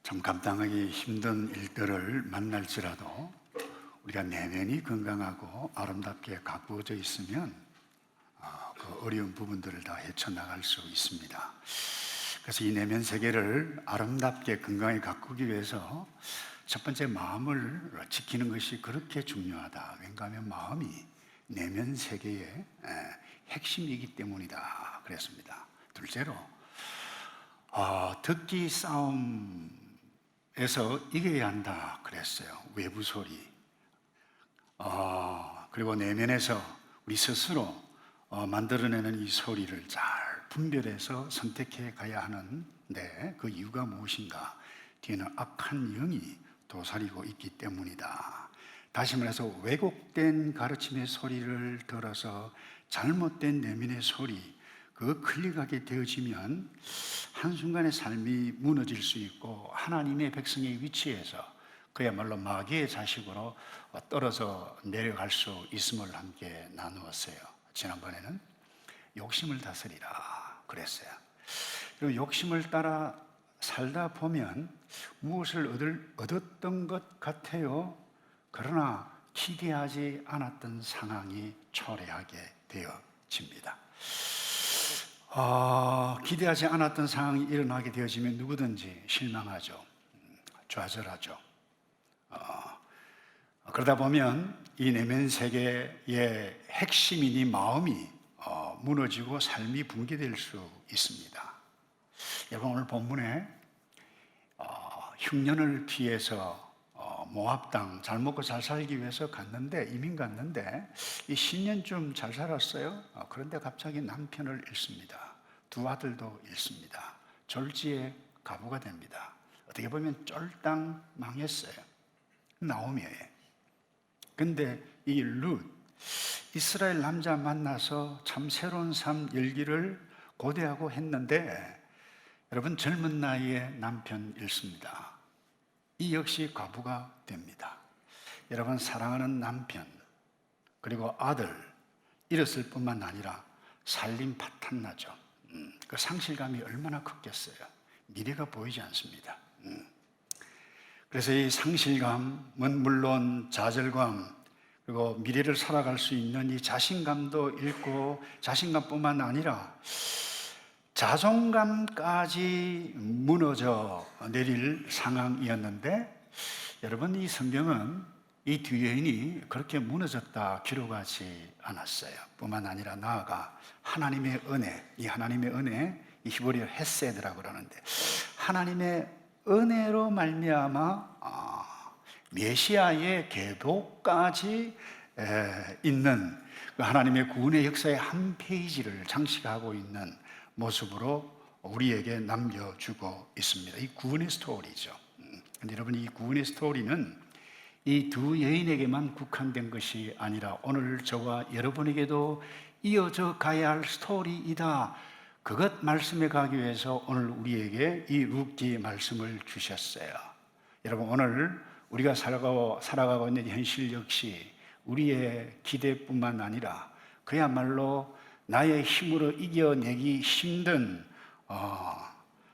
참 감당하기 힘든 일들을 만날지라도 우리가 내면이 건강하고 아름답게 가꾸어져 있으면 그 어려운 부분들을 다 헤쳐나갈 수 있습니다. 그래서 이 내면 세계를 아름답게 건강하게 가꾸기 위해서 첫 번째, 마음을 지키는 것이 그렇게 중요하다. 왜냐하면 마음이 내면 세계의 핵심이기 때문이다 그랬습니다. 둘째로, 듣기 싸움에서 이겨야 한다 그랬어요. 외부 소리, 그리고 내면에서 우리 스스로 만들어내는 이 소리를 잘 분별해서 선택해 가야 하는데, 그 이유가 무엇인가? 뒤에는 악한 영이 도사리고 있기 때문이다. 다시 말해서 왜곡된 가르침의 소리를 들어서 잘못된 내면의 소리, 그 클릭하게 되어지면 한순간에 삶이 무너질 수 있고 하나님의 백성의 위치에서 그야말로 마귀의 자식으로 떨어져 내려갈 수 있음을 함께 나누었어요. 지난번에는 욕심을 다스리라 그랬어요. 그리고 욕심을 따라 살다 보면 무엇을 얻었던 것 같아요. 그러나 기대하지 않았던 상황이 초래하게 되어집니다. 기대하지 않았던 상황이 일어나게 되어지면 누구든지 실망하죠. 좌절하죠. 그러다 보면 이 내면 세계의 핵심인 이 마음이 무너지고 삶이 붕괴될 수 있습니다. 여러분, 오늘 본문에 흉년을 피해서 모압 땅 잘 먹고 잘 살기 위해서 갔는데, 이민 갔는데 이 10년쯤 잘 살았어요. 그런데 갑자기 남편을 잃습니다. 두 아들도 잃습니다. 졸지에 과부가 됩니다. 어떻게 보면 쫄딱 망했어요. 나오미예요. 근데 이 룻, 이스라엘 남자 만나서 참 새로운 삶 열기를 고대하고 했는데, 여러분, 젊은 나이에 남편 잃습니다. 이 역시 과부가 됩니다. 여러분, 사랑하는 남편 그리고 아들 잃었을 뿐만 아니라 살림 파탄나죠. 그 상실감이 얼마나 컸겠어요. 미래가 보이지 않습니다. 그래서 이 상실감은 물론 좌절감, 그리고 미래를 살아갈 수 있는 이 자신감도 잃고, 자신감뿐만 아니라 자존감까지 무너져 내릴 상황이었는데, 여러분, 이 성경은 이 두 여인이 그렇게 무너졌다 기록하지 않았어요. 뿐만 아니라 나아가 하나님의 은혜, 이 하나님의 은혜, 이 히브리어 헤세드라고 그러는데, 하나님의 은혜로 말미암아 메시아의 계보까지 있는 그 하나님의 구원의 역사의 한 페이지를 장식하고 있는 모습으로 우리에게 남겨주고 있습니다. 이 구원의 스토리죠. 근데 여러분, 이 구원의 스토리는 이 두 여인에게만 국한된 것이 아니라 오늘 저와 여러분에게도 이어져 가야 할 스토리이다. 그것 말씀해 가기 위해서 오늘 우리에게 이 룻기 말씀을 주셨어요. 여러분, 오늘 우리가 살아가고 있는 현실 역시 우리의 기대뿐만 아니라 그야말로 나의 힘으로 이겨내기 힘든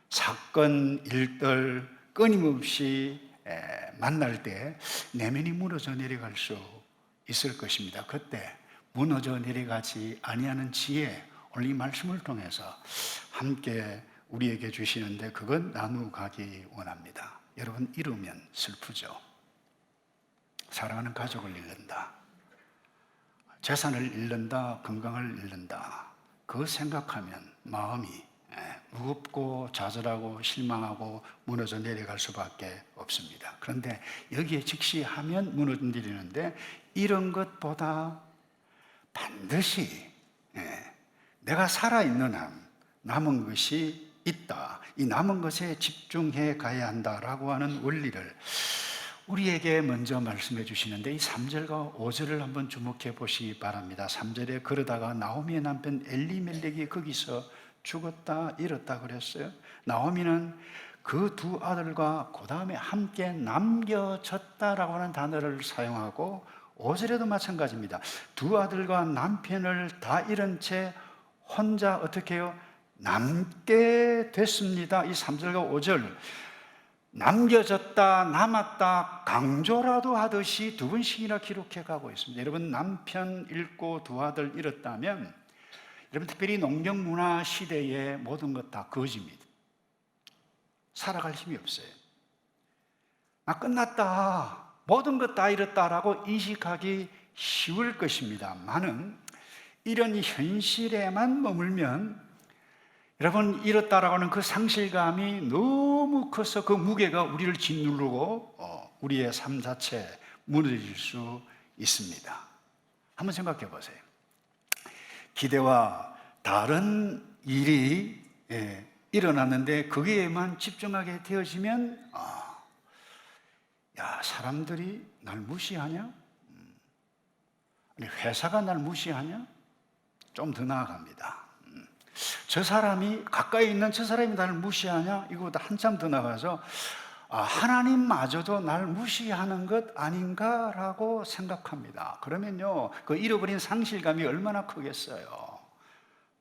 사건, 일들 끊임없이 만날 때 내면이 무너져 내려갈 수 있을 것입니다. 그때 무너져 내려가지 아니하는 지혜, 오늘 이 말씀을 통해서 함께 우리에게 주시는데, 그건 나누가기 원합니다. 여러분, 잃으면 슬프죠. 사랑하는 가족을 잃는다, 재산을 잃는다, 건강을 잃는다. 그거 생각하면 마음이 무겁고 좌절하고 실망하고 무너져 내려갈 수밖에 없습니다. 그런데 여기에 직시하면 무너져 내리는데, 이런 것보다 반드시 내가 살아있는 한 남은 것이 있다. 이 남은 것에 집중해 가야 한다라고 하는 원리를 우리에게 먼저 말씀해 주시는데, 이 3절과 5절을 한번 주목해 보시기 바랍니다. 3절에 그러다가 나오미의 남편 엘리멜렉이 거기서 죽었다, 잃었다 그랬어요. 나오미는 그 두 아들과 그 다음에 함께 남겨졌다라고 하는 단어를 사용하고, 5절에도 마찬가지입니다. 두 아들과 남편을 다 잃은 채 혼자 어떻게 해요? 남게 됐습니다. 이 3절과 5절, 남겨졌다 남았다 강조라도 하듯이 2번씩이나 기록해 가고 있습니다. 여러분 남편 잃고 2 아들 잃었다면 여러분 특별히 농경문화 시대의 모든 것 다 거짓입니다. 살아갈 힘이 없어요. 나 끝났다, 모든 것 다 잃었다라고 인식하기 쉬울 것입니다만은 이런 현실에만 머물면 여러분 잃었다라고 하는 그 상실감이 너무 커서 그 무게가 우리를 짓누르고 우리의 삶 자체에 무너질 수 있습니다. 한번 생각해 보세요. 기대와 다른 일이 일어났는데 거기에만 집중하게 되어지면 야, 사람들이 날 무시하냐? 아니, 회사가 날 무시하냐? 좀 더 나아갑니다. 저 사람이 가까이 있는 저 사람이 나를 무시하냐? 이거보다 한참 더 나가서 하나님마저도 날 무시하는 것 아닌가라고 생각합니다. 그러면요, 그 잃어버린 상실감이 얼마나 크겠어요?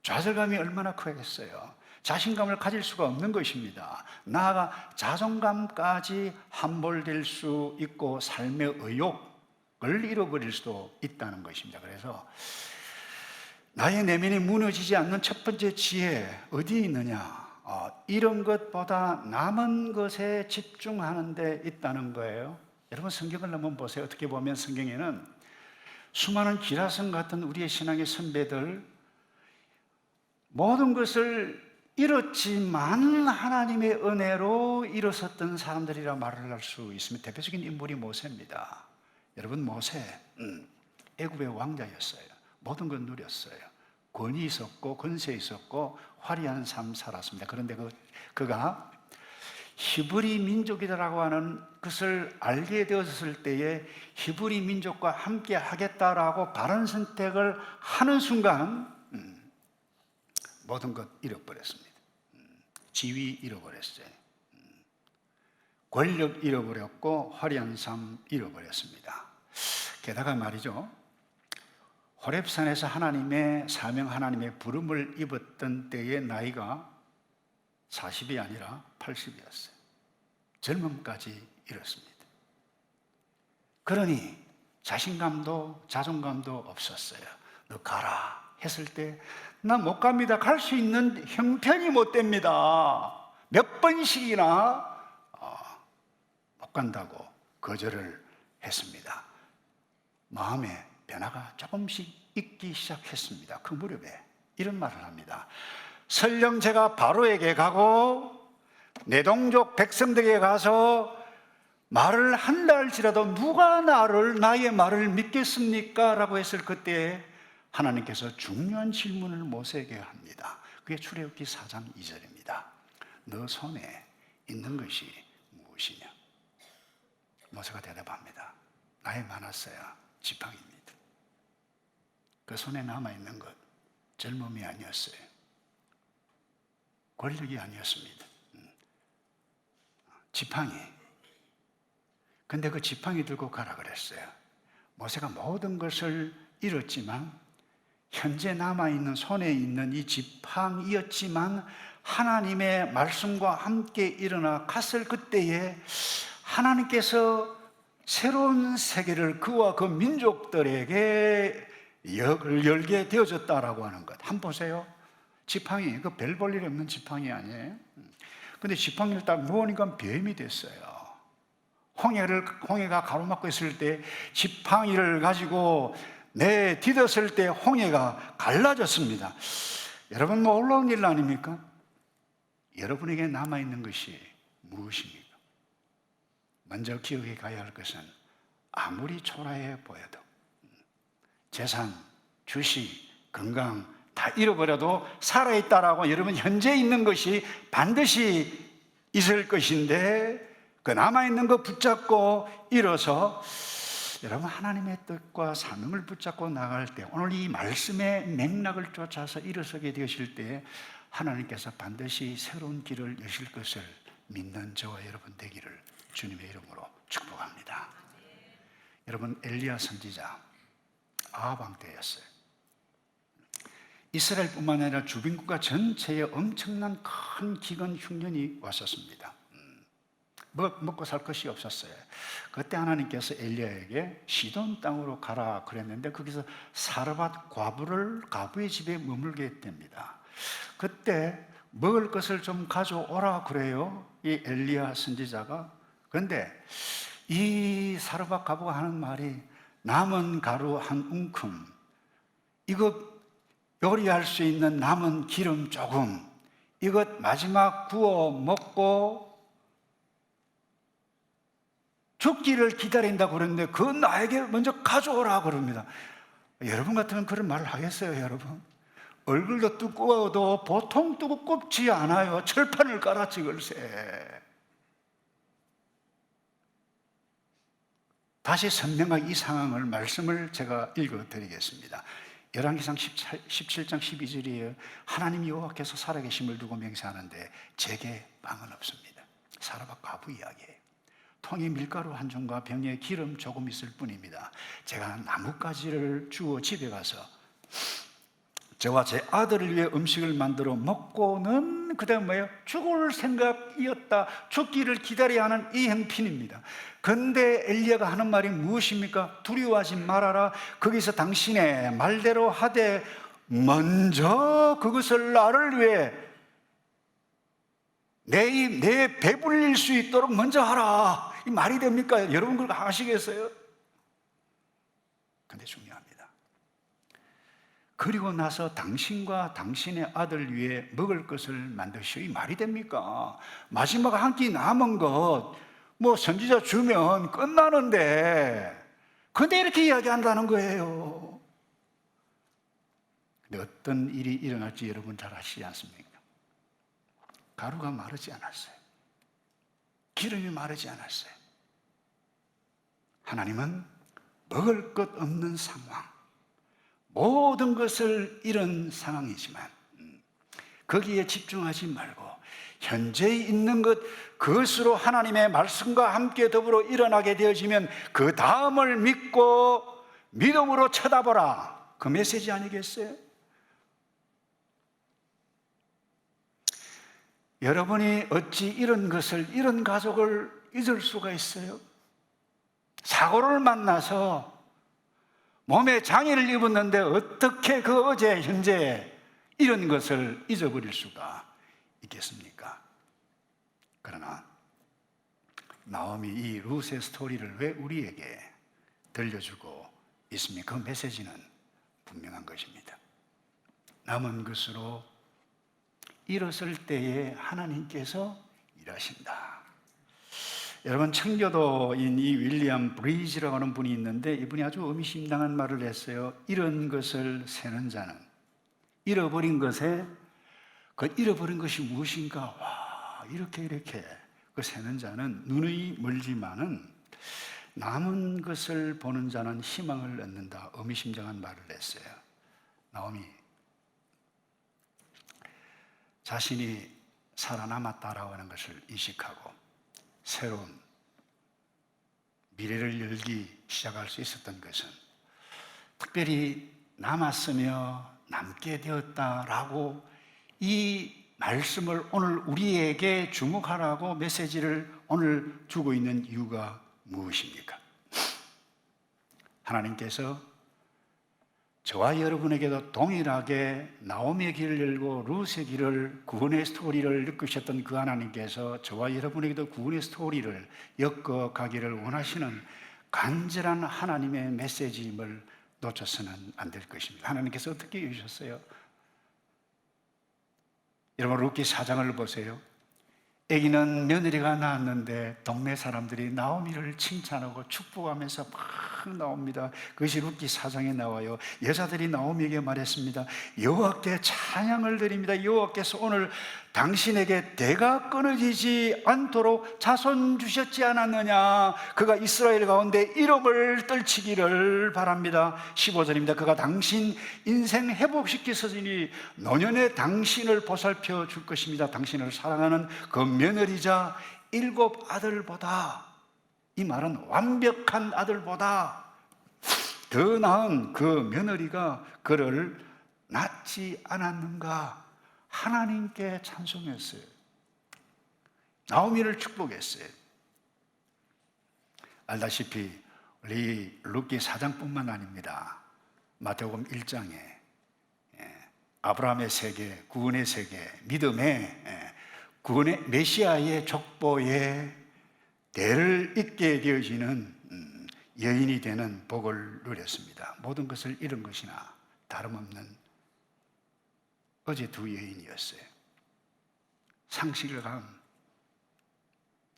좌절감이 얼마나 크겠어요? 자신감을 가질 수가 없는 것입니다. 나아가 자존감까지 함몰될 수 있고 삶의 의욕을 잃어버릴 수도 있다는 것입니다. 그래서 나의 내면이 무너지지 않는 첫 번째 지혜 어디에 있느냐? 이런 것보다 남은 것에 집중하는 데 있다는 거예요. 여러분 성경을 한번 보세요. 어떻게 보면 성경에는 수많은 기라성 같은 우리의 신앙의 선배들 모든 것을 잃었지만 하나님의 은혜로 일어섰던 사람들이라 말을 할 수 있습니다. 대표적인 인물이 모세입니다. 여러분 모세 애굽의 왕자였어요. 모든 걸 누렸어요. 권위 있었고 권세 있었고 화려한 삶 살았습니다. 그런데 그가 히브리 민족이라고 하는 것을 알게 되었을 때에 히브리 민족과 함께 하겠다라고 바른 선택을 하는 순간 모든 것 잃어버렸습니다. 지위 잃어버렸어요. 권력 잃어버렸고 화려한 삶 잃어버렸습니다. 게다가 말이죠, 호렙산에서 하나님의 사명, 하나님의 부름을 입었던 때의 나이가 40이 아니라 80이었어요. 젊음까지 잃었습니다. 그러니 자신감도 자존감도 없었어요. 너 가라 했을 때 나 못 갑니다. 갈 수 있는 형편이 못 됩니다. 몇 번씩이나 못 간다고 거절을 했습니다. 마음에 변화가 조금씩 있기 시작했습니다. 그 무렵에 이런 말을 합니다. 설령 제가 바로에게 가고 내 동족 백성들에게 가서 말을 한다 할지라도 누가 나의 말을 믿겠습니까? 라고 했을 그때 하나님께서 중요한 질문을 모세에게 합니다. 그게 출애굽기 4장 2절입니다. 너 손에 있는 것이 무엇이냐? 모세가 대답합니다. 나의 많았어야 지팡이입니다. 그 손에 남아있는 것 젊음이 아니었어요. 권력이 아니었습니다. 지팡이. 근데 그 지팡이 들고 가라 그랬어요. 모세가 모든 것을 잃었지만 현재 남아있는 손에 있는 이 지팡이였지만 하나님의 말씀과 함께 일어나 갔을 그때에 하나님께서 새로운 세계를 그와 그 민족들에게 열게 되어졌다라고 하는 것. 한번 보세요. 지팡이, 그 별 볼 일 없는 지팡이 아니에요? 근데 지팡이를 딱 놓으니까 뱀이 됐어요. 홍해가 가로막고 있을 때 지팡이를 가지고 디뎠을 때 홍해가 갈라졌습니다. 여러분 놀라운 일 아닙니까? 여러분에게 남아있는 것이 무엇입니까? 먼저 기억해 가야 할 것은 아무리 초라해 보여도 재산, 주식, 건강 다 잃어버려도 살아있다라고 여러분 현재 있는 것이 반드시 있을 것인데 그 남아있는 거 붙잡고 일어서 여러분 하나님의 뜻과 사명을 붙잡고 나갈 때 오늘 이 말씀의 맥락을 쫓아서 일어서게 되실 때 하나님께서 반드시 새로운 길을 여실 것을 믿는 저와 여러분 되기를 주님의 이름으로 축복합니다. 여러분 엘리야 선지자 아합 왕 때였어요. 이스라엘뿐만 아니라 주변국가 전체에 엄청난 큰 기근 흉년이 왔었습니다. 먹고 살 것이 없었어요. 그때 하나님께서 엘리야에게 시돈 땅으로 가라 그랬는데 거기서 사르밧 과부의 집에 머물게 했답니다. 그때 먹을 것을 좀 가져오라 그래요, 이 엘리야 선지자가. 그런데 이 사르밧 과부가 하는 말이 남은 가루 한 움큼, 이거 요리할 수 있는 남은 기름 조금, 이것 마지막 구워 먹고 죽기를 기다린다고 그러는데 그건 나에게 먼저 가져오라 그럽니다. 여러분 같으면 그런 말을 하겠어요, 여러분? 얼굴도 두꺼워도 보통 두껍지 않아요. 철판을 깔았지 글쎄. 다시 선명하게 이 상황을, 말씀을 제가 읽어드리겠습니다. 열왕기상 17장 12절이에요. 하나님 여호와께서 살아계심을 두고 맹세하는데 제게 방은 없습니다. 사르밧 과부 이야기예요. 통에 밀가루 한 줌과 병에 기름 조금 있을 뿐입니다. 제가 나뭇가지를 주워 집에 가서 저와 제 아들을 위해 음식을 만들어 먹고는, 그 다음 뭐예요? 죽을 생각이었다. 죽기를 기다려야 하는 이 형편입니다. 그런데 엘리야가 하는 말이 무엇입니까? 두려워하지 말아라. 거기서 당신의 말대로 하되 먼저 그것을 나를 위해 내 배불릴 수 있도록 먼저 하라. 이 말이 됩니까? 여러분 그걸 하시겠어요? 근데 중요합니다. 그리고 나서 당신과 당신의 아들 위해 먹을 것을 만드시오. 이 말이 됩니까? 마지막 한 끼 남은 것 뭐 선지자 주면 끝나는데, 근데 이렇게 이야기한다는 거예요. 근데 어떤 일이 일어날지 여러분 잘 아시지 않습니까? 가루가 마르지 않았어요. 기름이 마르지 않았어요. 하나님은 먹을 것 없는 상황, 모든 것을 잃은 상황이지만 거기에 집중하지 말고 현재 있는 것, 그것으로 하나님의 말씀과 함께 더불어 일어나게 되어지면 그 다음을 믿고 믿음으로 쳐다보라. 그 메시지 아니겠어요? 여러분이 어찌 이런 것을, 이런 가족을 잊을 수가 있어요? 사고를 만나서 몸에 장애를 입었는데 어떻게 그 어제 현재 이런 것을 잊어버릴 수가 있겠습니까? 그러나 나오미 이 룻의 스토리를 왜 우리에게 들려주고 있습니까? 그 메시지는 분명한 것입니다. 남은 것으로 일었을 때에 하나님께서 일하신다. 여러분, 청교도인 이 윌리엄 브리지라고 하는 분이 있는데 이분이 아주 의미심장한 말을 했어요. 잃은 것을 세는 자는, 잃어버린 것에 그 잃어버린 것이 무엇인가, 와, 이렇게 그 세는 자는 눈이 멀지만은 남은 것을 보는 자는 희망을 얻는다. 의미심장한 말을 했어요. 나오미 자신이 살아남았다라고 하는 것을 인식하고 새로운 미래를 열기 시작할 수 있었던 것은 특별히 남았으며 남게 되었다라고 이 말씀을 오늘 우리에게 주목하라고 메시지를 오늘 주고 있는 이유가 무엇입니까? 하나님께서 저와 여러분에게도 동일하게 나오미의 길을 열고 룻의 길을, 구원의 스토리를 느끼셨던 그 하나님께서 저와 여러분에게도 구원의 스토리를 엮어가기를 원하시는 간절한 하나님의 메시지임을 놓쳐서는 안 될 것입니다. 하나님께서 어떻게 이루셨어요? 여러분, 룻기 4장을 보세요. 아기는 며느리가 낳았는데 동네 사람들이 나오미를 칭찬하고 축복하면서 막 나옵니다. 그것이 룻기 4장에 나와요. 여자들이 나오미에게 말했습니다. 여호와께 찬양을 드립니다. 여호와께서 오늘 당신에게 대가 끊어지지 않도록 자손 주셨지 않았느냐. 그가 이스라엘 가운데 이름을 떨치기를 바랍니다. 15절입니다. 그가 당신 인생 회복시키시니 노년에 당신을 보살펴 줄 것입니다. 당신을 사랑하는 그 며느리자 7 아들보다, 이 말은 완벽한 아들보다 더 나은 그 며느리가 그를 낳지 않았는가. 하나님께 찬송했어요. 나오미를 축복했어요. 알다시피 우리 룻기 4장뿐만 아닙니다. 마태복음 1장에 아브라함의 세계, 구원의 세계, 믿음의 구원의 메시아의 족보에 대를 잇게 되어지는 여인이 되는 복을 누렸습니다. 모든 것을 잃은 것이나 다름없는 어제 두 여인이었어요. 상식을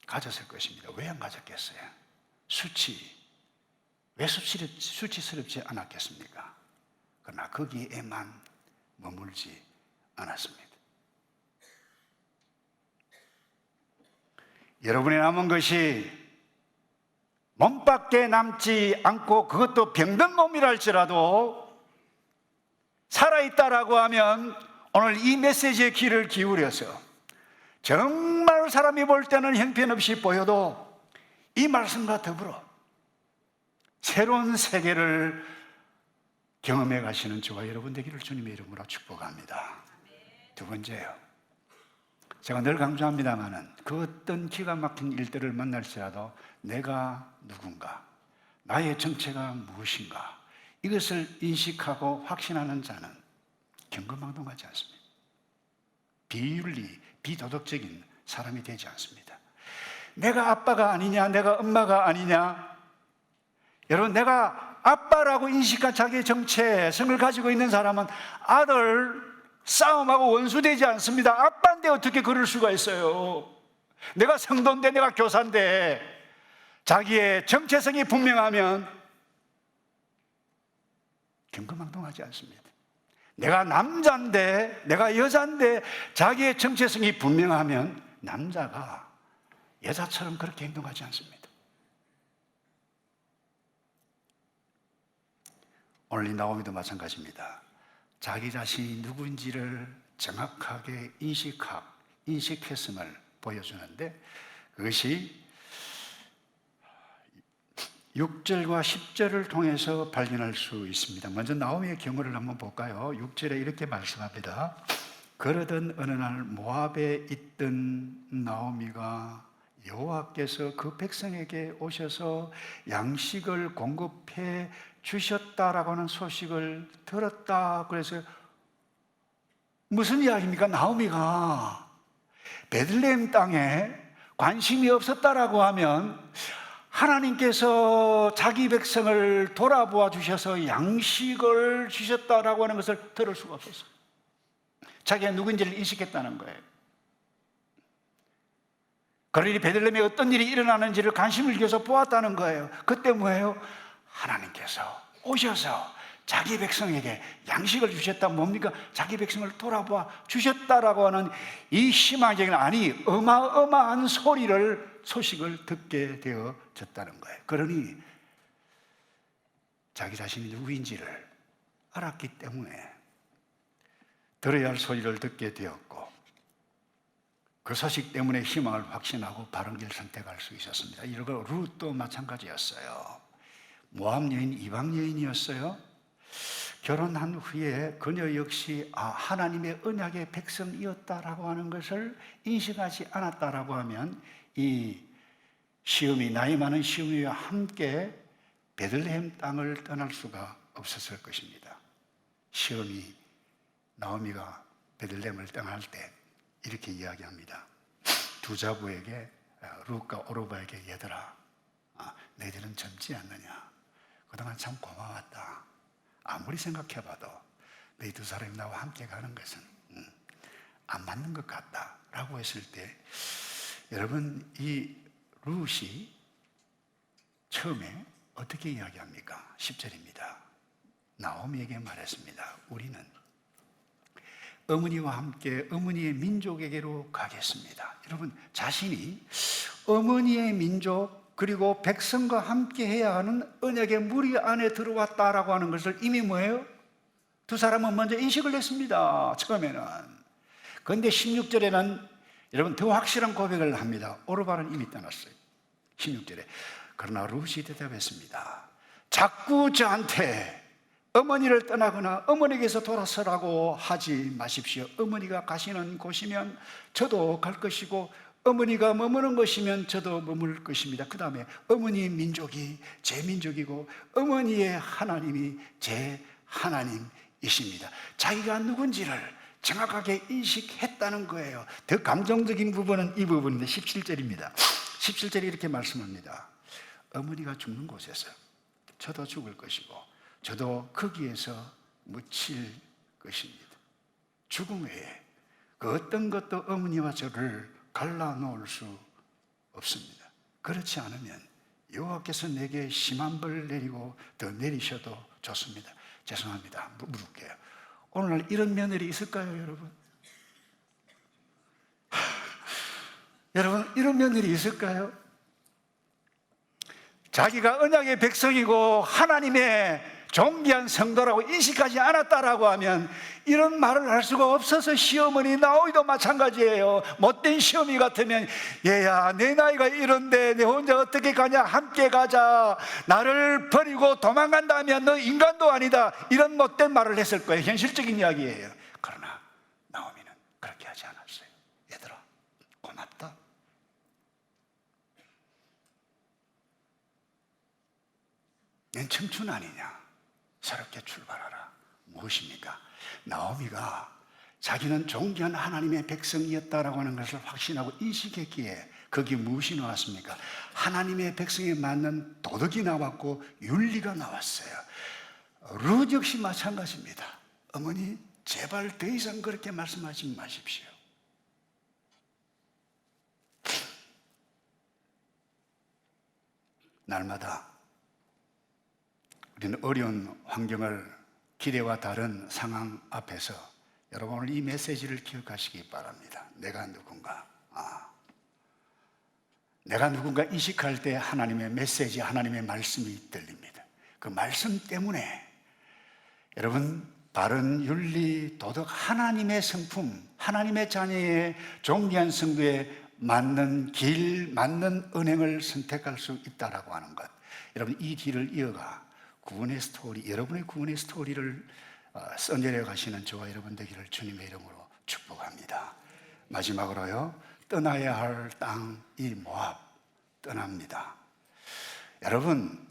가졌을 것입니다. 왜 안 가졌겠어요? 왜 수치스럽지 않았겠습니까? 그러나 거기에만 머물지 않았습니다. 여러분의 남은 것이 몸밖에 남지 않고 그것도 병든 몸이라 할지라도 살아있다라고 하면 오늘 이 메시지에 귀를 기울여서 정말 사람이 볼 때는 형편없이 보여도 이 말씀과 더불어 새로운 세계를 경험해 가시는 저와 여러분 되기를 주님의 이름으로 축복합니다. 두 번째요, 제가 늘 강조합니다마는 그 어떤 기가 막힌 일들을 만날지라도 내가 누군가, 나의 정체가 무엇인가, 이것을 인식하고 확신하는 자는 경거망동하지 않습니다. 비윤리, 비도덕적인 사람이 되지 않습니다. 내가 아빠가 아니냐, 내가 엄마가 아니냐. 여러분, 내가 아빠라고 인식한 자기의 정체성을 가지고 있는 사람은 아들 싸움하고 원수되지 않습니다. 아빠인데 어떻게 그럴 수가 있어요? 내가 성도인데, 내가 교사인데, 자기의 정체성이 분명하면 경거망동하지 않습니다. 내가 남자인데, 내가 여자인데 자기의 정체성이 분명하면 남자가 여자처럼 그렇게 행동하지 않습니다. 오늘 이 나오미도 마찬가지입니다. 자기 자신이 누구인지를 정확하게 인식했음을 보여주는데, 그것이 6절과 10절을 통해서 발견할 수 있습니다. 먼저 나오미의 경우를 한번 볼까요? 6절에 이렇게 말씀합니다. 그러던 어느 날 모압에 있던 나오미가 여호와께서 그 백성에게 오셔서 양식을 공급해 주셨다라고 하는 소식을 들었다. 그래서 무슨 이야기입니까? 나오미가 베들레헴 땅에 관심이 없었다라고 하면 하나님께서 자기 백성을 돌아보아 주셔서 양식을 주셨다라고 하는 것을 들을 수가 없었어요. 자기가 누군지를 인식했다는 거예요. 그러니 베들레헴에 어떤 일이 일어나는지를 관심을 기울여서 보았다는 거예요. 그때 뭐예요? 하나님께서 오셔서 자기 백성에게 양식을 주셨다. 뭡니까? 자기 백성을 돌아보아 주셨다라고 하는 이 희망적인, 아니 어마어마한 소식을 듣게 되어졌다는 거예요. 그러니 자기 자신이 누구인지를 알았기 때문에 들어야 할 소리를 듣게 되었고, 그 소식 때문에 희망을 확신하고 바른 길 선택할 수 있었습니다. 이러고 룻도 마찬가지였어요. 모압 여인, 이방 여인이었어요. 결혼한 후에 그녀 역시 하나님의 언약의 백성이었다라고 하는 것을 인식하지 않았다라고 하면 이 시어미, 나이 많은 시어미와 함께 베들레헴 땅을 떠날 수가 없었을 것입니다. 시어미 나오미가 베들레헴을 떠날 때 이렇게 이야기합니다. 두 자부에게, 룻과 오르바에게, 얘들아, 너희들은 젊지 않느냐? 그동안 참 고마웠다. 아무리 생각해봐도 너희 두 사람이 나와 함께 가는 것은 안 맞는 것 같다 라고 했을 때, 여러분, 이 룻이 처음에 어떻게 이야기합니까? 10절입니다. 나오미에게 말했습니다. 우리는 어머니와 함께 어머니의 민족에게로 가겠습니다. 여러분, 자신이 어머니의 민족 그리고 백성과 함께 해야 하는 언약의 무리 안에 들어왔다라고 하는 것을 이미 뭐예요? 두 사람은 먼저 인식을 했습니다. 처음에는. 그런데 16절에는 여러분 더 확실한 고백을 합니다. 오르바는 이미 떠났어요. 16절에 그러나 룻이 대답했습니다. 자꾸 저한테 어머니를 떠나거나 어머니께서 돌아서라고 하지 마십시오. 어머니가 가시는 곳이면 저도 갈 것이고 어머니가 머무는 것이면 저도 머물 것입니다. 그 다음에 어머니의 민족이 제 민족이고 어머니의 하나님이 제 하나님이십니다. 자기가 누군지를 정확하게 인식했다는 거예요. 더 감정적인 부분은 이 부분인데 17절입니다. 17절에 이렇게 말씀합니다. 어머니가 죽는 곳에서 저도 죽을 것이고 저도 거기에서 묻힐 것입니다. 죽음 외에 그 어떤 것도 어머니와 저를 갈라놓을 수 없습니다. 그렇지 않으면 여호와께서 내게 심한 벌 내리고 더 내리셔도 좋습니다. 죄송합니다. 물을게요. 오늘날 이런 며느리 있을까요, 여러분? 여러분, 이런 며느리 있을까요? 자기가 언약의 백성이고 하나님의 존귀한 성도라고 인식하지 않았다라고 하면 이런 말을 할 수가 없어서 시어머니 나오이도 마찬가지예요. 못된 시어머니 같으면 얘야 내 나이가 이런데 내 혼자 어떻게 가냐, 함께 가자, 나를 버리고 도망간다면 너 인간도 아니다, 이런 못된 말을 했을 거예요. 현실적인 이야기예요. 그러나 나오미는 그렇게 하지 않았어요. 얘들아 고맙다. 넌 청춘 아니냐, 새롭게 출발하라. 무엇입니까? 나오미가 자기는 존귀한 하나님의 백성이었다라고 하는 것을 확신하고 인식했기에 거기 무엇이 나왔습니까? 하나님의 백성에 맞는 도덕이 나왔고 윤리가 나왔어요. 룻 역시 마찬가지입니다. 어머니 제발 더 이상 그렇게 말씀하지 마십시오. 날마다 우리는 어려운 환경을 기대와 다른 상황 앞에서 여러분 오늘 이 메시지를 기억하시기 바랍니다. 내가 누군가 인식할 때 하나님의 메시지, 하나님의 말씀이 들립니다. 그 말씀 때문에 여러분 바른 윤리, 도덕, 하나님의 성품, 하나님의 자녀의 존귀한 성도에 맞는 길, 맞는 은행을 선택할 수 있다라고 하는 것. 여러분 이 길을 이어가 구원의 스토리, 여러분의 구원의 스토리를 써내려 가시는 저와 여러분 되기를 주님의 이름으로 축복합니다. 마지막으로요, 떠나야 할 땅, 이 모압 떠납니다. 여러분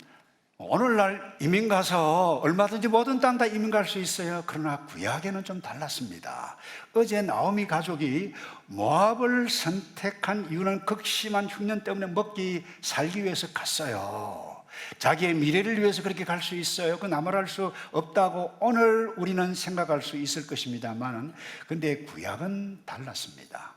오늘날 이민 가서 얼마든지 모든 땅 다 이민 갈 수 있어요. 그러나 구약에는 좀 달랐습니다. 어제 나오미 가족이 모압을 선택한 이유는 극심한 흉년 때문에 살기 위해서 갔어요. 자기의 미래를 위해서 그렇게 갈 수 있어요. 그건 아무 말 할 수 없다고 오늘 우리는 생각할 수 있을 것입니다만, 근데 구약은 달랐습니다.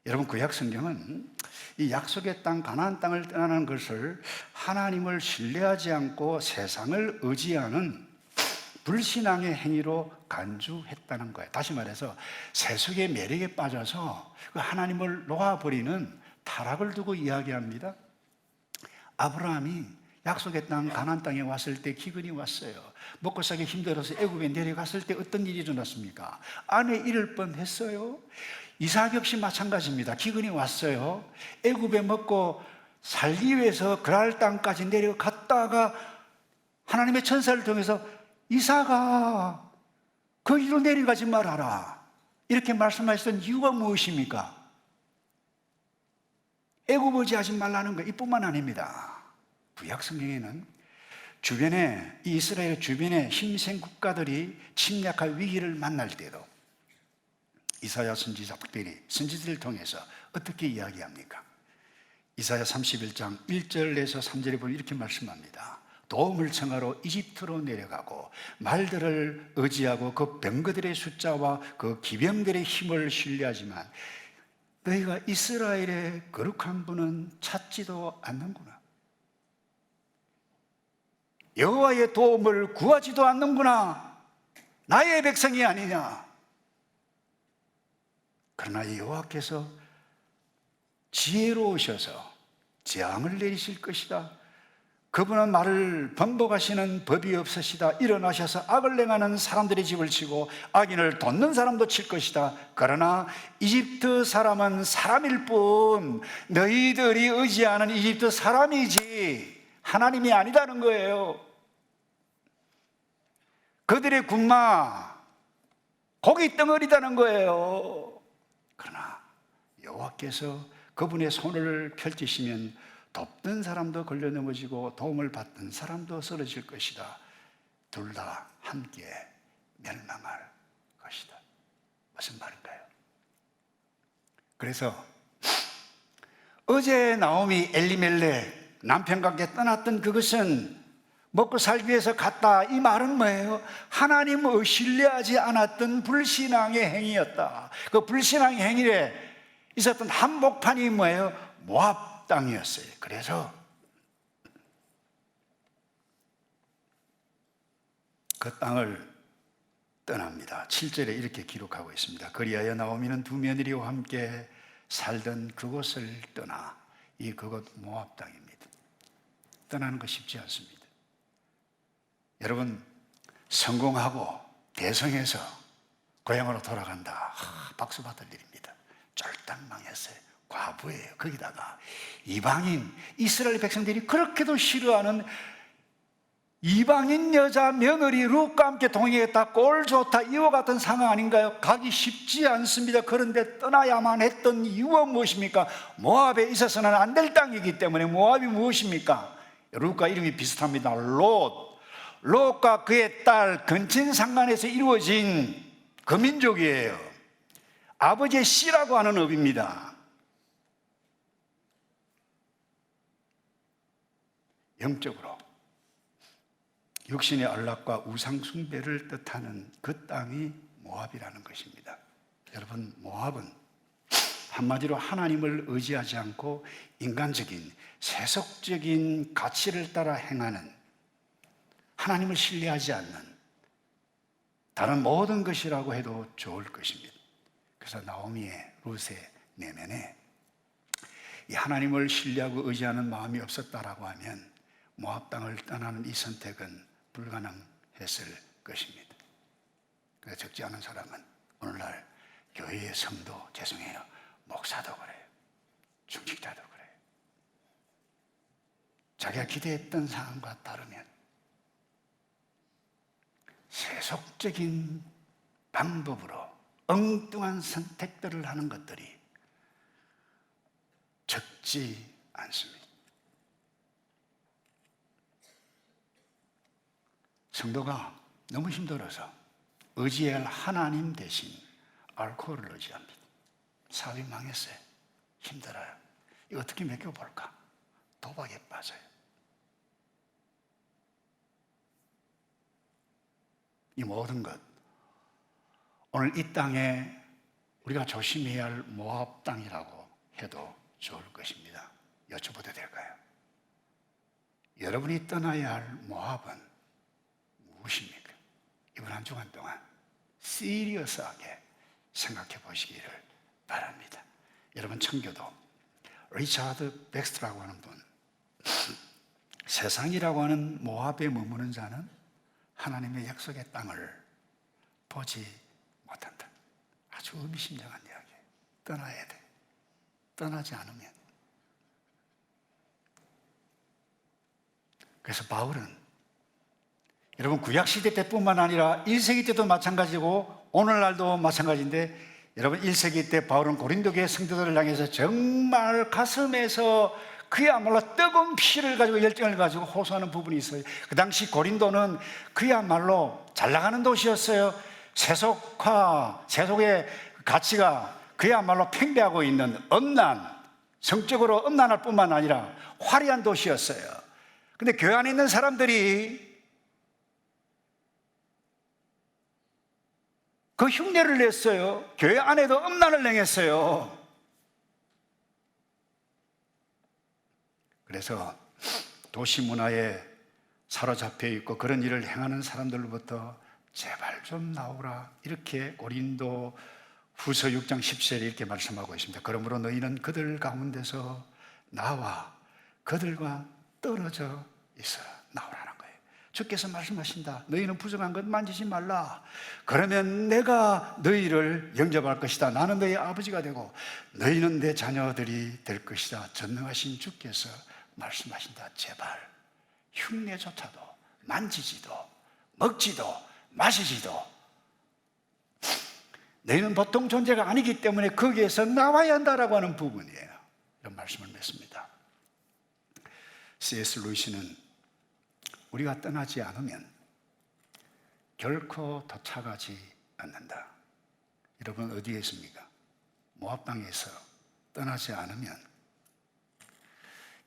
여러분 구약 성경은 이 약속의 땅 가나안 땅을 떠나는 것을 하나님을 신뢰하지 않고 세상을 의지하는 불신앙의 행위로 간주했다는 거예요. 다시 말해서 세속의 매력에 빠져서 그 하나님을 놓아버리는 타락을 두고 이야기합니다. 아브라함이 약속의 땅 가나안 땅에 왔을 때 기근이 왔어요. 먹고 살기 힘들어서 애굽에 내려갔을 때 어떤 일이 일어났습니까? 아내 잃을 뻔했어요. 이삭 역시 마찬가지입니다. 기근이 왔어요. 애굽에 먹고 살기 위해서 그랄 땅까지 내려갔다가 하나님의 천사를 통해서 이삭아 거기로 내려가지 말아라 이렇게 말씀하셨던 이유가 무엇입니까? 애굽 의지하지 말라는 거 이뿐만 아닙니다. 구약 성경에는 주변에 이 이스라엘 주변에 힘센 국가들이 침략할 위기를 만날 때도 이사야 선지자들을 통해서 어떻게 이야기합니까? 이사야 31장 1절에서 3절에 보면 이렇게 말씀합니다. 도움을 청하러 이집트로 내려가고 말들을 의지하고 그 병거들의 숫자와 그 기병들의 힘을 신뢰하지만 너희가 이스라엘의 거룩한 분은 찾지도 않는구나. 여호와의 도움을 구하지도 않는구나. 나의 백성이 아니냐. 그러나 여호와께서 지혜로우셔서 재앙을 내리실 것이다. 그분은 말을 번복하시는 법이 없으시다. 일어나셔서 악을 행하는 사람들의 집을 치고 악인을 돕는 사람도 칠 것이다. 그러나 이집트 사람은 사람일 뿐 너희들이 의지하는 이집트 사람이지 하나님이 아니다는 거예요. 그들의 군마 고기 덩어리다는 거예요. 그러나 여호와께서 그분의 손을 펼치시면 돕던 사람도 걸려 넘어지고 도움을 받던 사람도 쓰러질 것이다. 둘 다 함께 멸망할 것이다. 무슨 말인가요? 그래서 어제 나오미 엘리멜렉 남편과 함께 떠났던 그것은 먹고 살기 위해서 갔다, 이 말은 뭐예요? 하나님을 신뢰하지 않았던 불신앙의 행위였다. 그 불신앙의 행위에 있었던 한복판이 뭐예요? 모압 땅이었어요. 그래서 그 땅을 떠납니다. 7절에 이렇게 기록하고 있습니다. 그리하여 나오미는 두 며느리와 함께 살던 그곳을 떠나, 그곳 모압 땅입니다. 떠나는 거 쉽지 않습니다. 여러분, 성공하고 대성해서 고향으로 돌아간다, 박수 받을 일입니다. 쫄딱 망했어요. 과부예요. 거기다가 이방인, 이스라엘 백성들이 그렇게도 싫어하는 이방인 여자 며느리 룻과 함께 동행했다, 꼴 좋다, 이와 같은 상황 아닌가요? 가기 쉽지 않습니다. 그런데 떠나야만 했던 이유가 무엇입니까? 모압에 있어서는 안 될 땅이기 때문에. 모압이 무엇입니까? 룻과 이름이 비슷합니다. 롯과 그의 딸 근친상간에서 이루어진 그 민족이에요. 아버지의 씨라고 하는 업입니다. 영적으로 육신의 안락과 우상 숭배를 뜻하는 그 땅이 모압이라는 것입니다. 여러분, 모압은 한마디로 하나님을 의지하지 않고 인간적인 세속적인 가치를 따라 행하는, 하나님을 신뢰하지 않는 다른 모든 것이라고 해도 좋을 것입니다. 그래서 나오미의, 룻의 내면에 이 하나님을 신뢰하고 의지하는 마음이 없었다라고 하면 모압 땅을 떠나는 이 선택은 불가능했을 것입니다. 그래서 적지 않은 사람은 오늘날 교회의 성도, 죄송해요, 목사도 그래요, 중직자도 그래요. 자기가 기대했던 상황과 다르면 세속적인 방법으로 엉뚱한 선택들을 하는 것들이 적지 않습니다. 성도가 너무 힘들어서 의지해야 할 하나님 대신 알코올을 의지합니다. 사업이 망했어요. 힘들어요. 이거 어떻게 맡겨볼까? 도박에 빠져요. 이 모든 것, 오늘 이 땅에 우리가 조심해야 할 모압 땅이라고 해도 좋을 것입니다. 여쭤봐도 될까요? 여러분이 떠나야 할 모압은 무엇입니까? 이번 한 주간 동안 시리어스하게 생각해 보시기를 바랍니다. 여러분, 청교도 리차드 백스트라고 하는 분, 세상이라고 하는 모압에 머무는 자는 하나님의 약속의 땅을 보지 못한다. 아주 의미심장한 이야기예요. 떠나야 돼. 떠나지 않으면. 그래서 바울은, 여러분, 구약시대 때뿐만 아니라 1세기 때도 마찬가지고 오늘날도 마찬가지인데, 여러분, 1세기 때 바울은 고린도교회 성도들을 향해서 정말 가슴에서 그야말로 뜨거운 피를 가지고 열정을 가지고 호소하는 부분이 있어요. 그 당시 고린도는 그야말로 잘 나가는 도시였어요. 세속의 가치가 그야말로 팽배하고 있는 성적으로 음란할 뿐만 아니라 화려한 도시였어요. 근데 교회 안에 있는 사람들이 그 흉내를 냈어요. 교회 안에도 음란을 행했어요. 그래서 도시 문화에 사로잡혀 있고 그런 일을 행하는 사람들로부터 제발 좀 나오라, 이렇게 고린도 후서 6장 10절에 이렇게 말씀하고 있습니다. 그러므로 너희는 그들 가운데서 나와 그들과 떨어져 있어 나오라는 거예요. 주께서 말씀하신다. 너희는 부정한 것 만지지 말라. 그러면 내가 너희를 영접할 것이다. 나는 너희 아버지가 되고 너희는 내 자녀들이 될 것이다. 전능하신 주께서 말씀하신다. 제발 흉내조차도 만지지도 먹지도 마시지도 너희는 보통 존재가 아니기 때문에 거기에서 나와야 한다라고 하는 부분이에요. 이런 말씀을 맺습니다. C.S. 루이스는 우리가 떠나지 않으면 결코 도착하지 않는다. 여러분 어디에 있습니까? 모압 땅에서 떠나지 않으면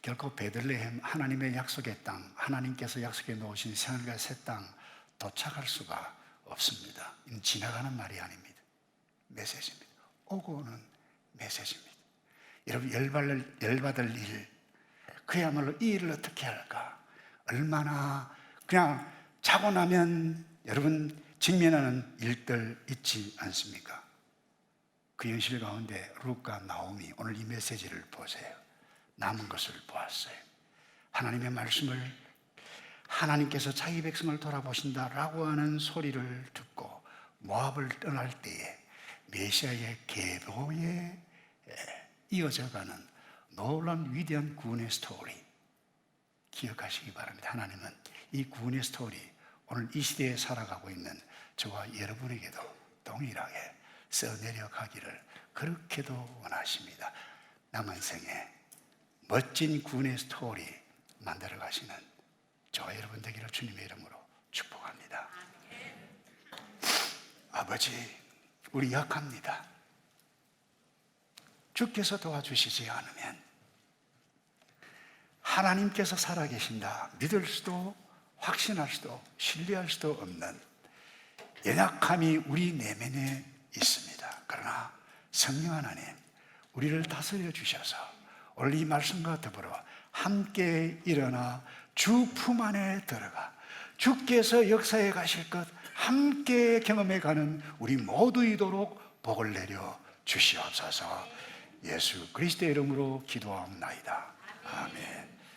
결코 베들레헴, 하나님의 약속의 땅, 하나님께서 약속해 놓으신 새하늘과 새 땅 도착할 수가 없습니다. 이는 지나가는 말이 아닙니다. 메시지입니다. 오고 오는 메시지입니다. 여러분 열받을 일, 그야말로 이 일을 어떻게 할까? 얼마나 그냥 자고 나면 여러분 직면하는 일들 있지 않습니까? 그 현실 가운데 룻과 나오미, 오늘 이 메시지를 보세요. 남은 것을 보았어요. 하나님의 말씀을, 하나님께서 자기 백성을 돌아보신다라고 하는 소리를 듣고 모압을 떠날 때에 메시아의 계보에 이어져가는 놀라운 위대한 구원의 스토리 기억하시기 바랍니다. 하나님은 이 구원의 스토리 오늘 이 시대에 살아가고 있는 저와 여러분에게도 동일하게 써내려가기를 그렇게도 원하십니다. 남은 생에 멋진 구원의 스토리 만들어 가시는 저와 여러분 되기를 주님의 이름으로 축복합니다. 아버지, 우리 약합니다. 주께서 도와주시지 않으면 하나님께서 살아계신다 믿을 수도 확신할 수도 신뢰할 수도 없는 연약함이 우리 내면에 있습니다. 그러나 성령 하나님, 우리를 다스려 주셔서 오늘 이 말씀과 더불어 함께 일어나 주 품 안에 들어가 주께서 역사해 가실 것 함께 경험해 가는 우리 모두이도록 복을 내려 주시옵소서. 예수 그리스도의 이름으로 기도하옵나이다. 아멘.